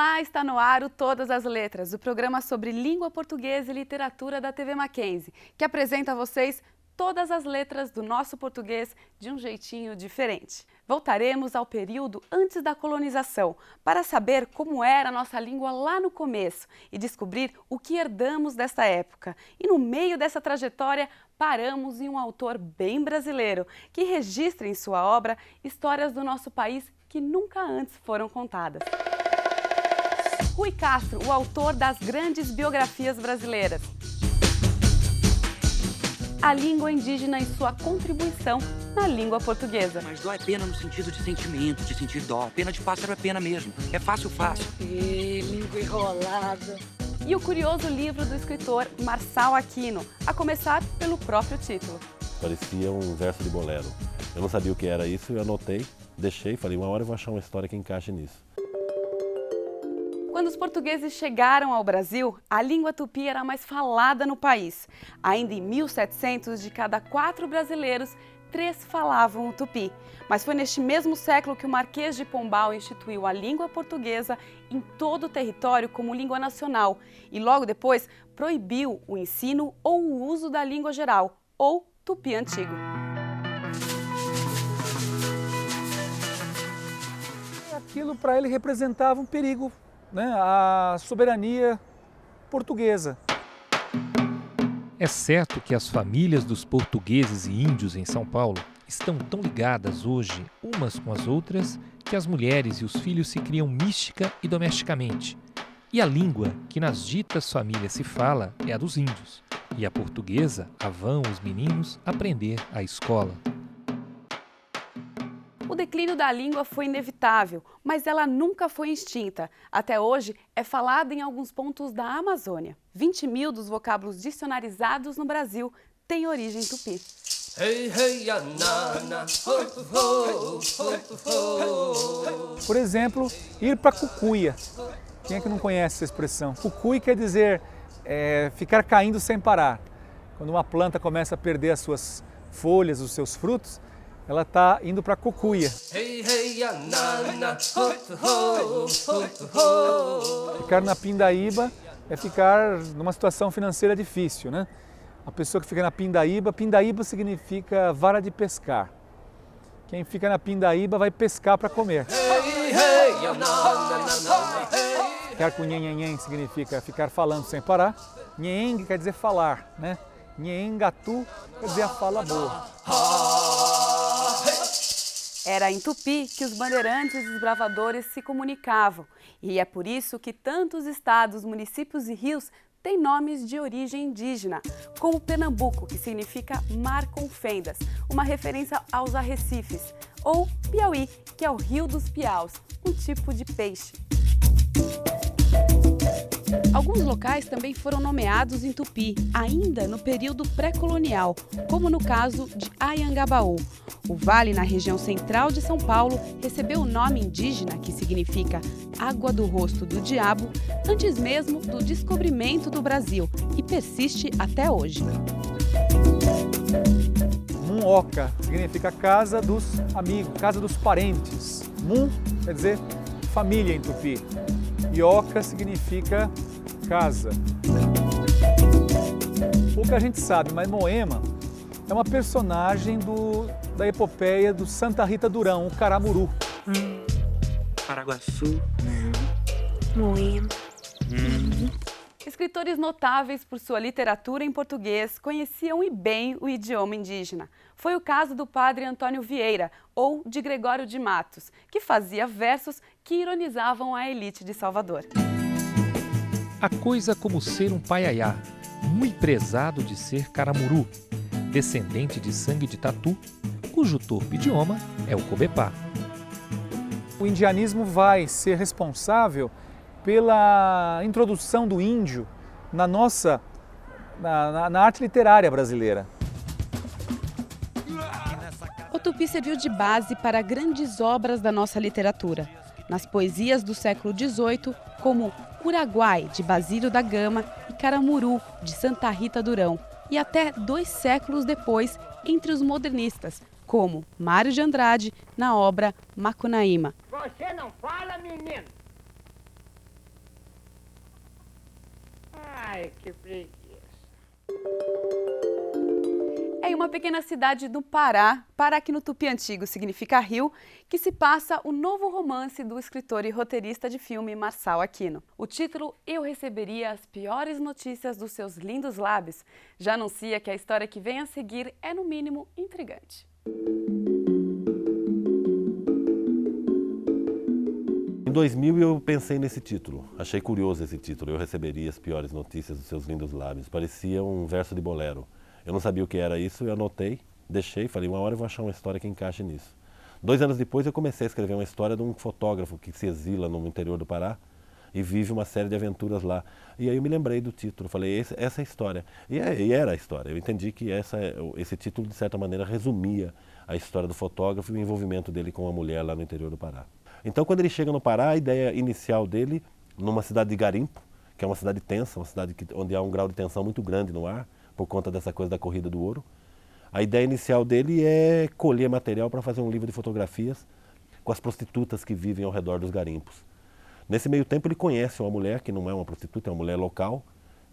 Olá, está no ar o Todas as Letras, o programa sobre língua portuguesa e literatura da TV Mackenzie, que apresenta a vocês todas as letras do nosso português de um jeitinho diferente. Voltaremos ao período antes da colonização, para saber como era a nossa língua lá no começo e descobrir o que herdamos dessa época. E no meio dessa trajetória, paramos em um autor bem brasileiro, que registra em sua obra histórias do nosso país que nunca antes foram contadas. Rui Castro, o autor das grandes biografias brasileiras. A língua indígena e sua contribuição na língua portuguesa. Mas dó é pena no sentido de sentimento, de sentir dó. Pena de pássaro é pena mesmo. É fácil. Língua enrolada. E o curioso livro do escritor Marçal Aquino, a começar pelo próprio título. Parecia um verso de bolero. Eu não sabia o que era isso, eu anotei, deixei, falei, uma hora eu vou achar uma história que encaixe nisso. Quando os portugueses chegaram ao Brasil, a língua tupi era a mais falada no país. Ainda em 1700, de cada 4 brasileiros, 3 falavam o tupi. Mas foi neste mesmo século que o Marquês de Pombal instituiu a língua portuguesa em todo o território como língua nacional e logo depois proibiu o ensino ou o uso da língua geral, ou tupi antigo. Aquilo para ele representava um perigo, né? A soberania portuguesa. É certo que as famílias dos portugueses e índios em São Paulo estão tão ligadas hoje umas com as outras que as mulheres e os filhos se criam mística e domesticamente. E a língua que nas ditas famílias se fala é a dos índios, e a portuguesa a vão os meninos aprender à escola. O declínio da língua foi inevitável, mas ela nunca foi extinta. Até hoje, é falada em alguns pontos da Amazônia. 20 mil dos vocábulos dicionarizados no Brasil têm origem tupi. Por exemplo, ir para cucuia. Quem é que não conhece essa expressão? Cucuia quer dizer ficar caindo sem parar. Quando uma planta começa a perder as suas folhas, os seus frutos, ela está indo para cucuia. Ficar na pindaíba é ficar numa situação financeira difícil, né? A pessoa que fica na pindaíba significa vara de pescar. Quem fica na pindaíba vai pescar para comer. Ficar com nhenhenhen significa ficar falando sem parar. Nhenheng quer dizer falar, né? Nhenhengatu quer dizer a fala boa. Era em tupi que os bandeirantes e desbravadores se comunicavam. E é por isso que tantos estados, municípios e rios têm nomes de origem indígena, como Pernambuco, que significa mar com fendas, uma referência aos arrecifes, ou Piauí, que é o rio dos piaus, um tipo de peixe. Alguns locais também foram nomeados em tupi, ainda no período pré-colonial, como no caso de Anhangabaú. O vale na região central de São Paulo recebeu o nome indígena, que significa água do rosto do diabo, antes mesmo do descobrimento do Brasil, e persiste até hoje. Muoca significa casa dos amigos, casa dos parentes. Mun quer dizer família em tupi. Ioca significa casa. Pouca gente sabe, mas Moema é uma personagem da epopeia do Santa Rita Durão, o Caramuru. Paraguaçu. Moema. Escritores notáveis por sua literatura em português conheciam e bem o idioma indígena. Foi o caso do padre Antônio Vieira, ou de Gregório de Matos, que fazia versos que ironizavam a elite de Salvador. A coisa como ser um paiaiá, muito prezado de ser caramuru, descendente de sangue de tatu, cujo torpe idioma é o cobepá. O indianismo vai ser responsável pela introdução do índio na arte literária brasileira. O tupi serviu de base para grandes obras da nossa literatura. Nas poesias do século XVIII, como Uraguai, de Basílio da Gama, e Caramuru, de Santa Rita Durão. E até 2 séculos depois, entre os modernistas, como Mário de Andrade, na obra Macunaíma. Você não fala, menino? Ai, que preguiça. É em uma pequena cidade do Pará, Pará que no Tupi Antigo significa rio, que se passa o novo romance do escritor e roteirista de filme Marçal Aquino. O título Eu Receberia as Piores Notícias dos Seus Lindos Lábios já anuncia que a história que vem a seguir é no mínimo intrigante. Em 2000 eu pensei nesse título, achei curioso esse título, Eu Receberia as Piores Notícias dos Seus Lindos Lábios, parecia um verso de bolero. Eu não sabia o que era isso, eu anotei, deixei, falei, uma hora eu vou achar uma história que encaixe nisso. 2 anos depois eu comecei a escrever uma história de um fotógrafo que se exila no interior do Pará e vive uma série de aventuras lá. E aí eu me lembrei do título, falei, essa é a história. E era a história, eu entendi que esse título de certa maneira resumia a história do fotógrafo e o envolvimento dele com uma mulher lá no interior do Pará. Então quando ele chega no Pará, a ideia inicial dele, numa cidade de Garimpo, que é uma cidade tensa, uma cidade onde há um grau de tensão muito grande no ar, por conta dessa coisa da corrida do ouro. A ideia inicial dele é colher material para fazer um livro de fotografias com as prostitutas que vivem ao redor dos garimpos. Nesse meio tempo ele conhece uma mulher que não é uma prostituta, é uma mulher local,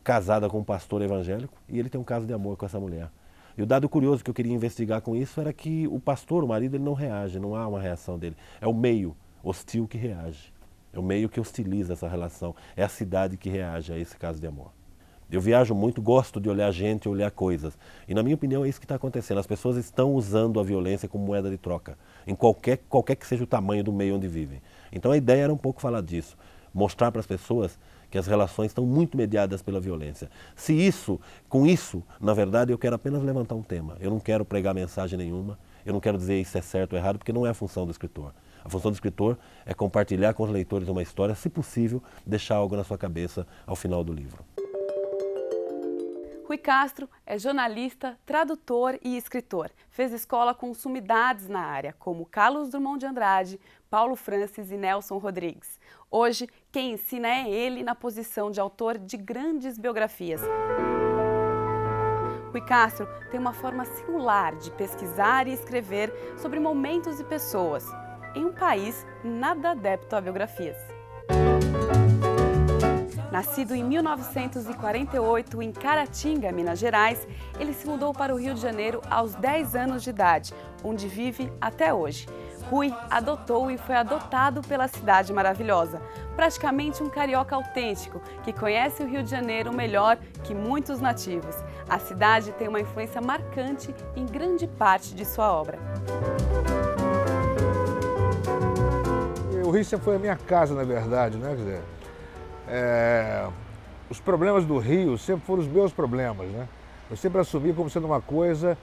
casada com um pastor evangélico, e ele tem um caso de amor com essa mulher. E o dado curioso que eu queria investigar com isso era que o pastor, o marido, ele não reage, não há uma reação dele. É o meio hostil que reage, é o meio que hostiliza essa relação, é a cidade que reage a esse caso de amor. Eu viajo muito, gosto de olhar gente, olhar coisas. E na minha opinião é isso que está acontecendo. As pessoas estão usando a violência como moeda de troca, em qualquer que seja o tamanho do meio onde vivem. Então a ideia era um pouco falar disso, mostrar para as pessoas que as relações estão muito mediadas pela violência. Com isso, na verdade, eu quero apenas levantar um tema. Eu não quero pregar mensagem nenhuma, eu não quero dizer isso é certo ou errado, porque não é a função do escritor. A função do escritor é compartilhar com os leitores uma história, se possível, deixar algo na sua cabeça ao final do livro. Rui Castro é jornalista, tradutor e escritor. Fez escola com sumidades na área, como Carlos Drummond de Andrade, Paulo Francis e Nelson Rodrigues. Hoje, quem ensina é ele na posição de autor de grandes biografias. Rui Castro tem uma forma singular de pesquisar e escrever sobre momentos e pessoas, em um país nada adepto a biografias. Nascido em 1948 em Caratinga, Minas Gerais, ele se mudou para o Rio de Janeiro aos 10 anos de idade, onde vive até hoje. Rui adotou e foi adotado pela cidade maravilhosa, praticamente um carioca autêntico que conhece o Rio de Janeiro melhor que muitos nativos. A cidade tem uma influência marcante em grande parte de sua obra. O Rio sempre foi a minha casa, na verdade, né? Quer dizer, os problemas do Rio sempre foram os meus problemas, né? Eu sempre assumi como sendo uma coisa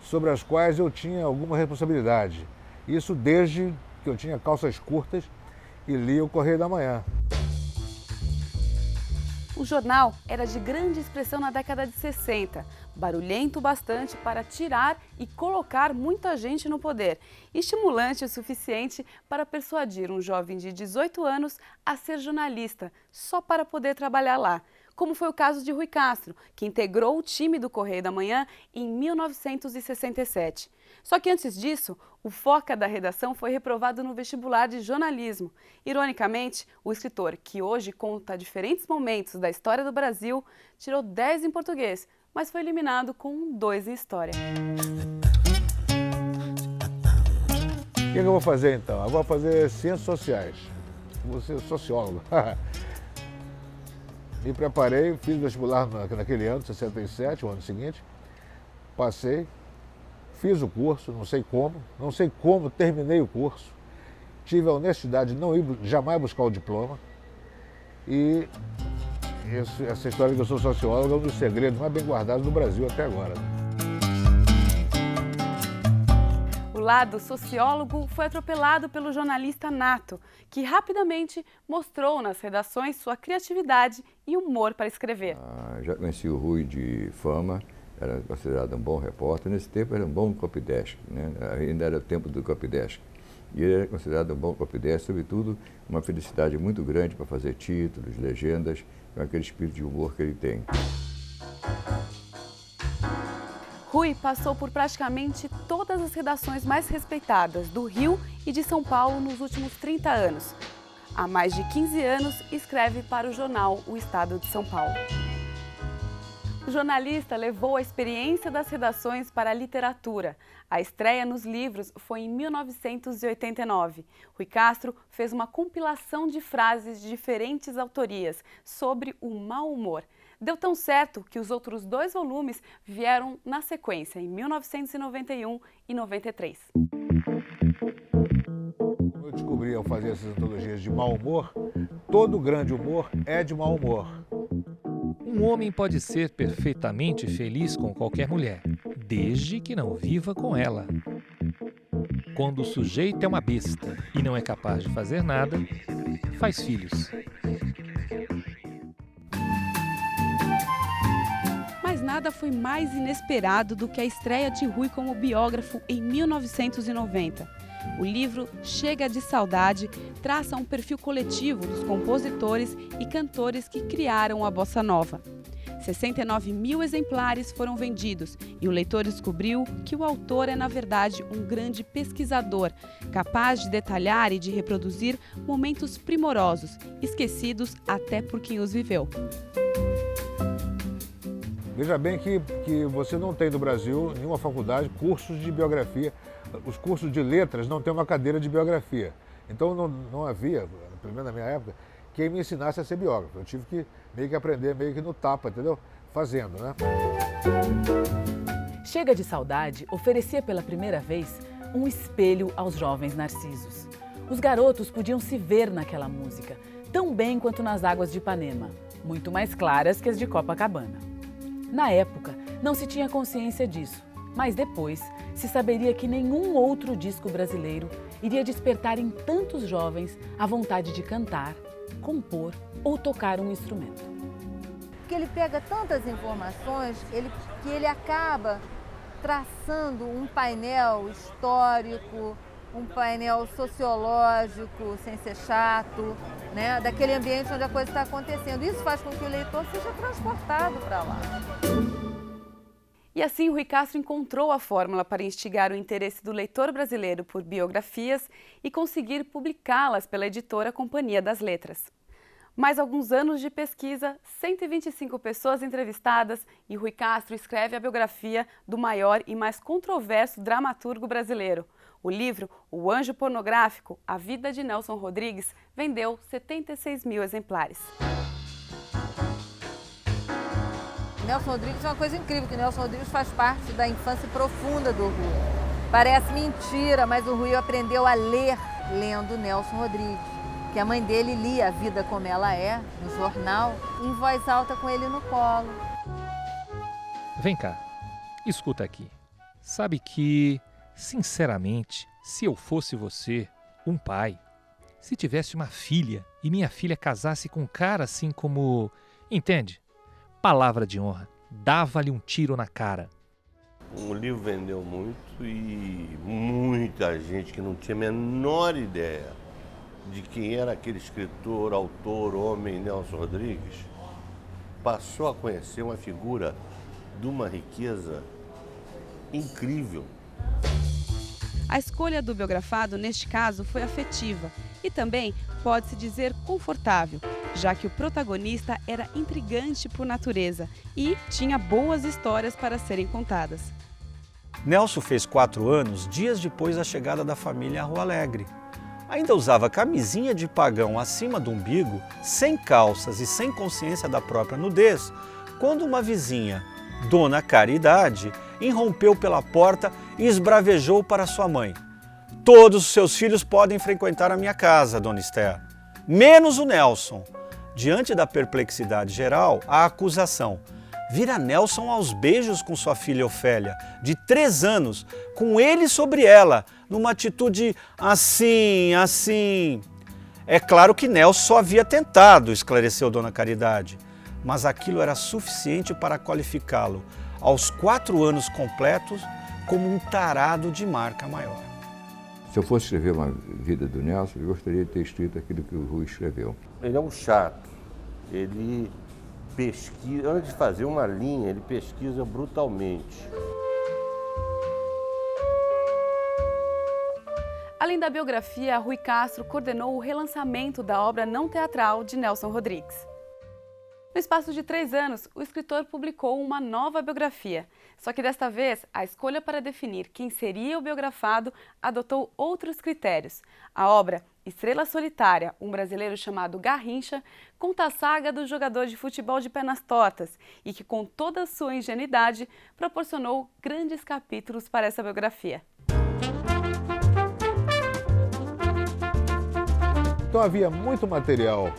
sobre as quais eu tinha alguma responsabilidade. Isso desde que eu tinha calças curtas e lia o Correio da Manhã. O jornal era de grande expressão na década de 60, barulhento bastante para tirar e colocar muita gente no poder, estimulante o suficiente para persuadir um jovem de 18 anos a ser jornalista, só para poder trabalhar lá, como foi o caso de Rui Castro, que integrou o time do Correio da Manhã em 1967. Só que antes disso, o foca da redação foi reprovado no vestibular de jornalismo. Ironicamente, o escritor, que hoje conta diferentes momentos da história do Brasil, tirou 10 em português, mas foi eliminado com 2 em história. O que eu vou fazer então? Eu vou fazer ciências sociais. Vou ser sociólogo. Me preparei, fiz vestibular naquele ano, 67, o ano seguinte. Passei, fiz o curso, não sei como terminei o curso. Tive a honestidade de não ir jamais buscar o diploma. E essa história de que eu sou sociólogo é um dos segredos mais bem guardados do Brasil até agora. O lado sociólogo foi atropelado pelo jornalista nato, que rapidamente mostrou nas redações sua criatividade e humor para escrever. Já conheci o Rui de fama, era considerado um bom repórter. Nesse tempo era um bom copydesk, né? Ainda era o tempo do copydesk. E ele era considerado um bom copydesk, sobretudo uma felicidade muito grande para fazer títulos, legendas, com aquele espírito de humor que ele tem. Rui passou por praticamente todas as redações mais respeitadas do Rio e de São Paulo nos últimos 30 anos. Há mais de 15 anos, escreve para o jornal O Estado de São Paulo. O jornalista levou a experiência das redações para a literatura. A estreia nos livros foi em 1989. Rui Castro fez uma compilação de frases de diferentes autorias sobre o mau humor. Deu tão certo que os outros 2 volumes vieram na sequência, em 1991 e 93. Eu descobri ao fazer essas antologias de mau humor, todo grande humor é de mau humor. Um homem pode ser perfeitamente feliz com qualquer mulher, desde que não viva com ela. Quando o sujeito é uma besta e não é capaz de fazer nada, faz filhos. Mas nada foi mais inesperado do que a estreia de Rui como biógrafo em 1990. O livro Chega de Saudade traça um perfil coletivo dos compositores e cantores que criaram a bossa nova. 69 mil exemplares foram vendidos e o leitor descobriu que o autor é, na verdade, um grande pesquisador, capaz de detalhar e de reproduzir momentos primorosos, esquecidos até por quem os viveu. Veja bem que você não tem no Brasil, em nenhuma faculdade, cursos de biografia. Os cursos de letras não têm uma cadeira de biografia. Então não havia, pelo menos na minha época, quem me ensinasse a ser biógrafo. Eu tive que meio que aprender meio que no tapa, entendeu? Fazendo, né? Chega de Saudade oferecia pela primeira vez um espelho aos jovens narcisos. Os garotos podiam se ver naquela música, tão bem quanto nas águas de Ipanema, muito mais claras que as de Copacabana. Na época, não se tinha consciência disso, mas depois se saberia que nenhum outro disco brasileiro iria despertar em tantos jovens a vontade de cantar, compor ou tocar um instrumento. Porque ele pega tantas informações que ele acaba traçando um painel histórico, um painel sociológico, sem ser chato, né? Daquele ambiente onde a coisa está acontecendo. Isso faz com que o leitor seja transportado para lá. E assim, Rui Castro encontrou a fórmula para instigar o interesse do leitor brasileiro por biografias e conseguir publicá-las pela editora Companhia das Letras. Mais alguns anos de pesquisa, 125 pessoas entrevistadas e Rui Castro escreve a biografia do maior e mais controverso dramaturgo brasileiro. O livro O Anjo Pornográfico, A Vida de Nelson Rodrigues, vendeu 76 mil exemplares. Nelson Rodrigues é uma coisa incrível, que Nelson Rodrigues faz parte da infância profunda do Rui. Parece mentira, mas o Rui aprendeu a ler lendo Nelson Rodrigues, que a mãe dele lia A Vida Como Ela É, no jornal, em voz alta com ele no colo. Vem cá, escuta aqui. Sabe que, sinceramente, se eu fosse você, um pai, se tivesse uma filha e minha filha casasse com um cara assim como, entende? Palavra de honra, dava-lhe um tiro na cara. O livro vendeu muito e muita gente que não tinha a menor ideia de quem era aquele escritor, autor, homem Nelson Rodrigues, passou a conhecer uma figura de uma riqueza incrível. A escolha do biografado, neste caso, foi afetiva e também pode-se dizer confortável, já que o protagonista era intrigante por natureza e tinha boas histórias para serem contadas. Nelson fez 4 anos dias depois da chegada da família à Rua Alegre. Ainda usava camisinha de pagão acima do umbigo, sem calças e sem consciência da própria nudez, quando uma vizinha, Dona Caridade, irrompeu pela porta e esbravejou para sua mãe: "Todos os seus filhos podem frequentar a minha casa, Dona Esther, menos o Nelson." Diante da perplexidade geral, a acusação: vira Nelson aos beijos com sua filha Ofélia, de 3 anos, com ele sobre ela, numa atitude assim. É claro que Nelson só havia tentado, esclareceu Dona Caridade, mas aquilo era suficiente para qualificá-lo, aos 4 anos completos, como um tarado de marca maior. Se eu fosse escrever uma vida do Nelson, eu gostaria de ter escrito aquilo que o Rui escreveu. Ele é um chato, ele pesquisa, antes de fazer uma linha, ele pesquisa brutalmente. Além da biografia, Rui Castro coordenou o relançamento da obra não teatral de Nelson Rodrigues. No espaço de 3 anos, o escritor publicou uma nova biografia. Só que desta vez, a escolha para definir quem seria o biografado adotou outros critérios. A obra Estrela Solitária, um brasileiro chamado Garrincha, conta a saga do jogador de futebol de pernas tortas e que, com toda a sua ingenuidade, proporcionou grandes capítulos para essa biografia. Então havia muito material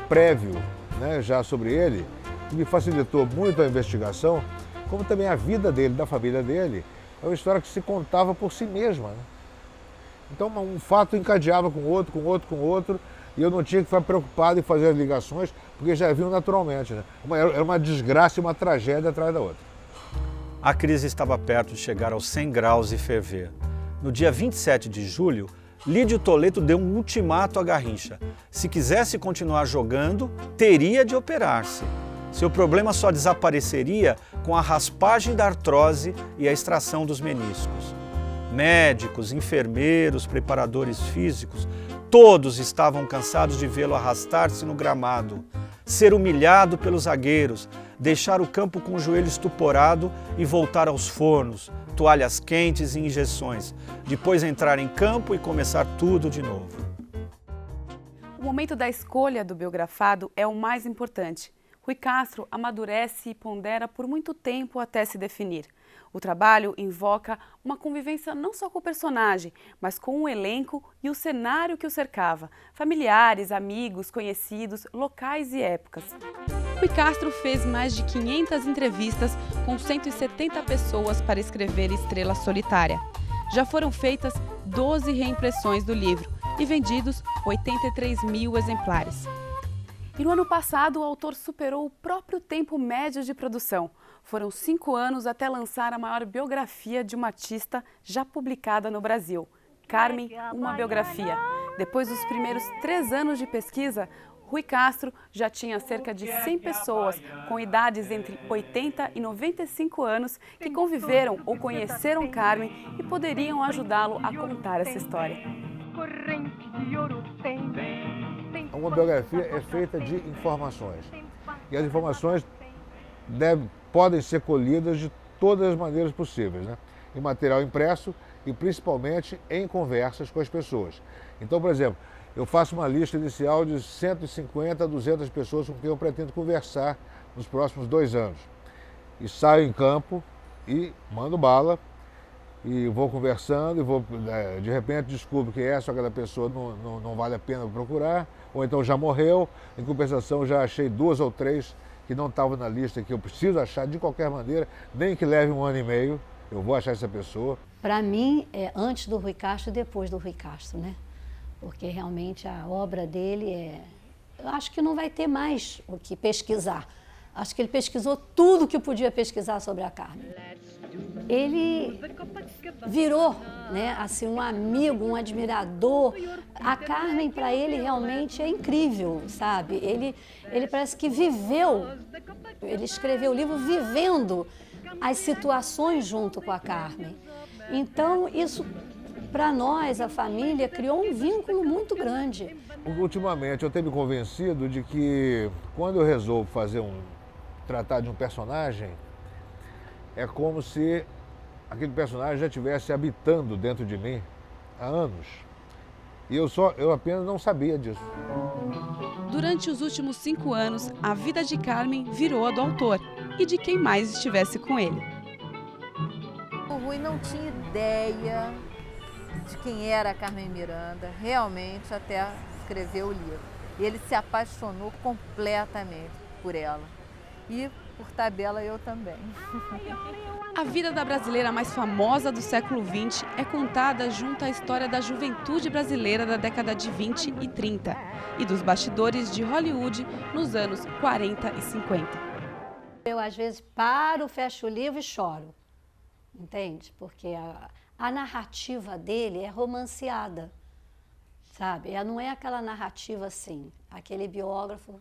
prévio, né, já sobre ele, que me facilitou muito a investigação, como também a vida dele, da família dele. É uma história que se contava por si mesma, né? Então um fato encadeava com outro, e eu não tinha que ficar preocupado em fazer as ligações, porque já vinham naturalmente, né? Era uma desgraça e uma tragédia atrás da outra. A crise estava perto de chegar aos 100 graus e ferver. No dia 27 de julho, Lídio Toledo deu um ultimato a Garrincha. Se quisesse continuar jogando, teria de operar-se. Seu problema só desapareceria com a raspagem da artrose e a extração dos meniscos. Médicos, enfermeiros, preparadores físicos, todos estavam cansados de vê-lo arrastar-se no gramado, ser humilhado pelos zagueiros, deixar o campo com o joelho estuporado e voltar aos fornos, toalhas quentes e injeções, depois entrar em campo e começar tudo de novo. O momento da escolha do biografado é o mais importante. Rui Castro amadurece e pondera por muito tempo até se definir. O trabalho invoca uma convivência não só com o personagem, mas com o elenco e o cenário que o cercava, familiares, amigos, conhecidos, locais e épocas. Rui Castro fez mais de 500 entrevistas com 170 pessoas para escrever Estrela Solitária. Já foram feitas 12 reimpressões do livro e vendidos 83 mil exemplares. E no ano passado, o autor superou o próprio tempo médio de produção. Foram 5 anos até lançar a maior biografia de uma artista já publicada no Brasil, Carmen, uma biografia. Depois dos primeiros 3 anos de pesquisa, Rui Castro já tinha cerca de 100 pessoas com idades entre 80 e 95 anos que conviveram ou conheceram Carmen e poderiam ajudá-lo a contar essa história. Uma biografia é feita de informações. E as informações podem ser colhidas de todas as maneiras possíveis, né? Em material impresso e principalmente em conversas com as pessoas. Então, por exemplo, eu faço uma lista inicial de 150 a 200 pessoas com quem eu pretendo conversar nos próximos 2 anos. E saio em campo e mando bala e vou conversando e de repente descubro que essa ou aquela pessoa não vale a pena procurar, ou então já morreu, em compensação já achei 2 ou 3 que não estavam na lista, que eu preciso achar de qualquer maneira, nem que leve 1 ano e meio, eu vou achar essa pessoa. Para mim, é antes do Rui Castro e depois do Rui Castro, né? Porque realmente a obra dele eu acho que não vai ter mais o que pesquisar. Acho que ele pesquisou tudo que podia pesquisar sobre a Carmen. Ele virou, né, assim, um amigo, um admirador. A Carmen, para ele, realmente é incrível, sabe? Ele parece que viveu, ele escreveu o livro vivendo as situações junto com a Carmen. Então, isso, para nós, a família, criou um vínculo muito grande. Ultimamente, eu tenho me convencido de que, quando eu resolvo tratar de um personagem, é como se aquele personagem já estivesse habitando dentro de mim há anos. E eu apenas não sabia disso. Durante os últimos 5 anos, a vida de Carmen virou a do autor e de quem mais estivesse com ele. O Rui não tinha ideia de quem era a Carmen Miranda, realmente, até escrever o livro. E ele se apaixonou completamente por ela. E, por tabela, eu também. A vida da brasileira mais famosa do século XX é contada junto à história da juventude brasileira da década de 20 e 30 e dos bastidores de Hollywood nos anos 40 e 50. Eu, às vezes, paro, fecho o livro e choro, entende? Porque a narrativa dele é romanceada, sabe? Não é aquela narrativa assim, aquele biógrafo.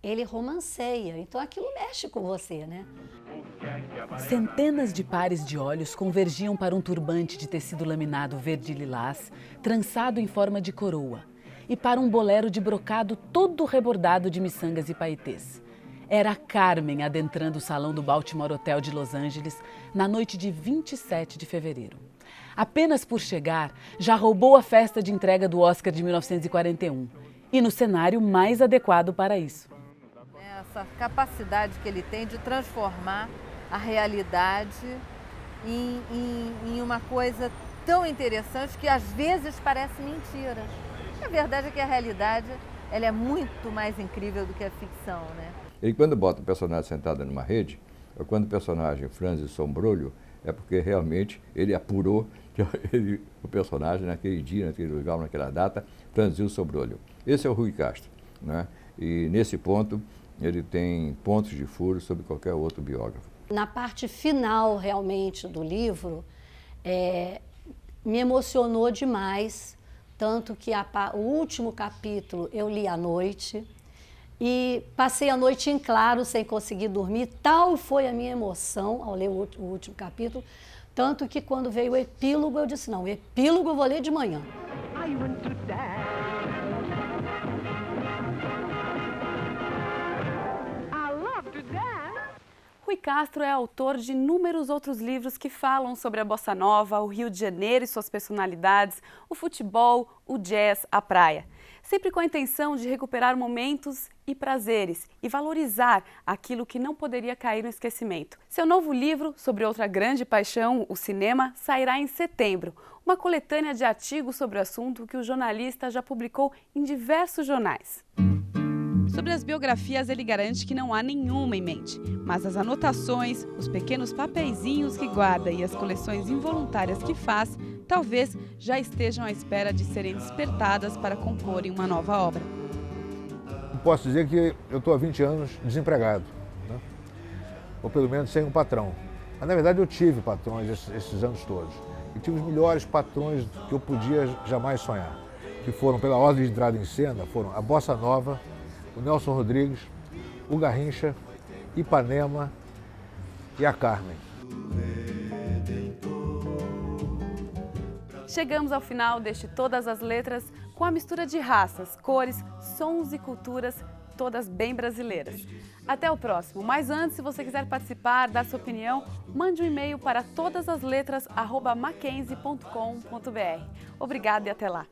Ele romanceia, então aquilo mexe com você, né? Centenas de pares de olhos convergiam para um turbante de tecido laminado verde-lilás, trançado em forma de coroa, e para um bolero de brocado todo rebordado de miçangas e paetês. Era Carmen adentrando o salão do Baltimore Hotel de Los Angeles na noite de 27 de fevereiro. Apenas por chegar, já roubou a festa de entrega do Oscar de 1941 e no cenário mais adequado para isso. Essa capacidade que ele tem de transformar a realidade em uma coisa tão interessante que às vezes parece mentira. A verdade é que a realidade ela é muito mais incrível do que a ficção, né? Ele, quando bota o personagem sentado numa rede, ou quando o personagem franze o sombreolho, é porque realmente ele apurou que o personagem naquele dia, naquele lugar, naquela data, franziu o sombreolho. Esse é o Rui Castro, né? E nesse ponto ele tem pontos de furo sobre qualquer outro biógrafo. Na parte final, realmente, do livro, me emocionou demais, tanto que o último capítulo eu li à noite e passei a noite em claro, sem conseguir dormir. Tal foi a minha emoção ao ler o último capítulo, tanto que quando veio o epílogo, eu disse, não, o epílogo eu vou ler de manhã. Rui Castro é autor de inúmeros outros livros que falam sobre a bossa nova, o Rio de Janeiro e suas personalidades, o futebol, o jazz, a praia. Sempre com a intenção de recuperar momentos e prazeres e valorizar aquilo que não poderia cair no esquecimento. Seu novo livro sobre outra grande paixão, o cinema, sairá em setembro. Uma coletânea de artigos sobre o assunto que o jornalista já publicou em diversos jornais. Sobre as biografias, ele garante que não há nenhuma em mente, mas as anotações, os pequenos papeizinhos que guarda e as coleções involuntárias que faz, talvez já estejam à espera de serem despertadas para comporem uma nova obra. Posso dizer que eu estou há 20 anos desempregado, né? Ou pelo menos sem um patrão. Mas, na verdade, eu tive patrões esses anos todos. E tive os melhores patrões que eu podia jamais sonhar, que foram, pela ordem de entrada em cena, foram a Bossa Nova, o Nelson Rodrigues, o Garrincha, Ipanema e a Carmen. Chegamos ao final deste Todas as Letras com a mistura de raças, cores, sons e culturas, todas bem brasileiras. Até o próximo, mas antes, se você quiser participar, dar sua opinião, mande um e-mail para todasasletras@mackenzie.com.br. Obrigada e até lá!